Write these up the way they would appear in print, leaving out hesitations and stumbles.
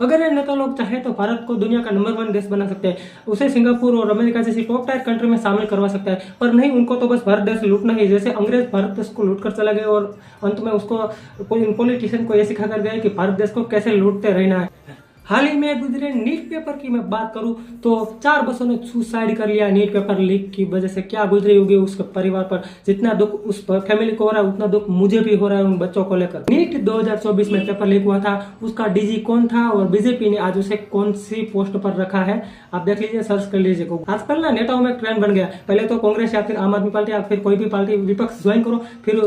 अगर ये नेता लोग चाहे तो भारत को दुनिया का नंबर 1 देश बना सकते हैं, उसे सिंगापुर और अमेरिका जैसी टॉप टायर कंट्री में शामिल करवा सकता है, पर नहीं, उनको तो बस भारत देश लूटना ही। जैसे अंग्रेज भारत देश को लूट कर चले गए और अंत में उसको पॉलिटिशियन को ये सिखा कर गए कि भारत देश को कैसे लूटते रहना है। हाल ही में गुजरे नीट पेपर की मैं बात करूं तो 4 बच्चों ने सुसाइड कर लिया नीट पेपर लीक की वजह से। क्या गुजरी होगी उसके परिवार पर, जितना दुख उस फैमिली को हो रहा है उतना दुख मुझे भी हो रहा है उन बच्चों को लेकर। नीट 2024 में पेपर लीक हुआ था, उसका डीजी कौन था और बीजेपी ने आज उसे कौन सी पोस्ट पर रखा है, आप देख लीजिए, सर्च कर लीजिए। आजकल ना नेताओं में ट्रेंड बन गया, पहले तो कांग्रेस या फिर आम आदमी पार्टी या फिर कोई भी पार्टी विपक्ष ज्वाइन करो, फिर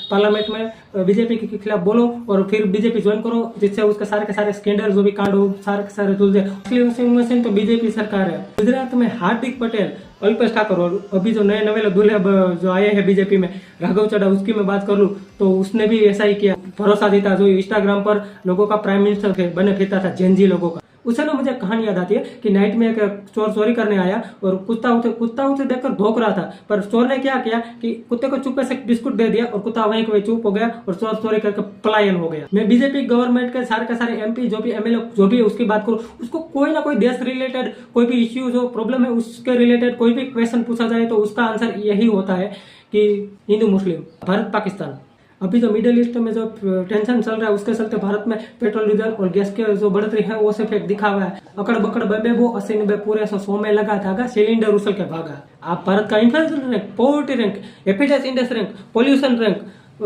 पार्लियामेंट में बीजेपी के खिलाफ बोलो और फिर बीजेपी ज्वाइन करो, जिससे उसके सारे के सारे स्कैंडल जो भी कांड हो सारे के सारे सुलझे। वॉशिंग मशीन तो बीजेपी सरकार है। गुजरात में हार्दिक पटेल, अल्पेश ठाकुर और अभी जो नए नवेले दूल्हे जो आए हैं बीजेपी में, राघव चड्ढा, उसकी मैं बात कर लूं तो उसने भी ऐसा ही किया, भरोसा देता, जो इंस्टाग्राम पर लोगों का प्राइम मिनिस्टर बने फिरता था, जेनजी लोगों का। उससे ना मुझे कहानी याद आती है कि नाइट में एक चोर चोरी करने आया और कुत्ता उसे देखकर भौंक रहा था, पर चोर ने क्या किया कि कुत्ते को चुपके से बिस्कुट दे दिया और कुत्ता वहीं पे चुप हो गया और चोर चोरी करके पलायन हो गया। मैं बीजेपी गवर्नमेंट के सारे एमपी जो भी एमएलए जो भी उसकी बात करूं, उसको कोई ना कोई देश रिलेटेड कोई भी इश्यू जो प्रॉब्लम है उसके रिलेटेड कोई भी क्वेश्चन पूछा जाए तो उसका आंसर यही होता है कि हिंदू मुस्लिम, भारत पाकिस्तान। अभी जो मिडिल ईस्ट में जो टेंशन चल रहा है उसके चलते भारत में पेट्रोल डीजल और गैस के जो बढ़ोतरी है वो सिर्फ एक दिखावा है। अकड़ बकड़ बेबे 80-90 पूरे 100 में लगा था, सिलेंडर उछल के भागा। आप भारत का inflation rank, poverty rank, happiness index rank, pollution rank,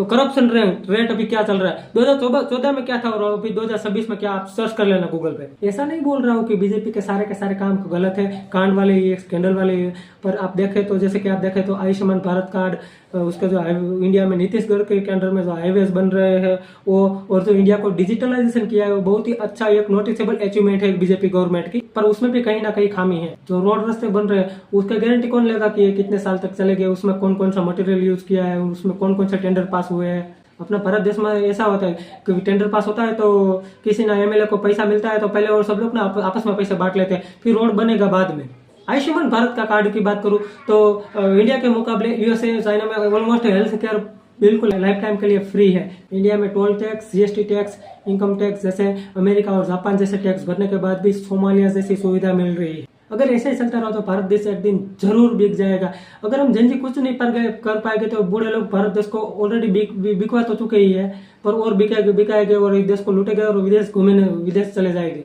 corruption rate अभी क्या चल रहा है, 2014 में क्या था और अभी 2026 में क्या, आप सर्च कर लेना गूगल पे। ऐसा नहीं बोल रहा हूँ कि बीजेपी के सारे काम गलत है, कांड वाले ये स्कैंडल वाले ये, पर आप देखें तो जैसे कि आप देखें तो आयुष्मान भारत कार्ड, उसका जो इंडिया में नीतीश गडकरी के अंडर में जो हाईवेज बन रहे हैं वो, और जो इंडिया को डिजिटलाइजेशन किया है वो बहुत ही अच्छा एक नोटिसेबल अचीवमेंट है बीजेपी गवर्नमेंट की, पर उसमें भी कहीं ना कहीं खामी है। जो रोड रास्ते बन रहे हैं उसका गारंटी कौन लेगा कि ये कितने साल तक चलेंगे, उसमें कौन कौन सा मटेरियल यूज किया है, उसमें कौन कौन सा टेंडर पास हुए हैं। अपना भारत देश में ऐसा होता है कि टेंडर पास होता है तो किसी ना एमएलए को पैसा मिलता है तो पहले और सब लोग ना आपस में पैसे बांट लेते हैं, फिर रोड बनेगा बाद में। आयुष्मान भारत का कार्ड की बात करूं तो इंडिया के मुकाबले यूएसए, चाइना में ऑलमोस्ट हेल्थ केयर बिल्कुल लाइफ टाइम के लिए फ्री है। इंडिया में toll tax, GST tax, income tax जैसे अमेरिका और जापान जैसे टैक्स भरने के बाद भी सोमालिया जैसी सुविधा मिल रही है। अगर ऐसे ही चलता रहा तो भारत देश एक दिन जरूर बिक जाएगा। अगर हम जनजी कुछ नहीं कर पाएंगे तो बूढ़े लोग भारत देश को ऑलरेडी बिकवा तो चुके ही है, पर और बिकाएंगे और इस देश को लूटेंगे और विदेश चले जाएंगे।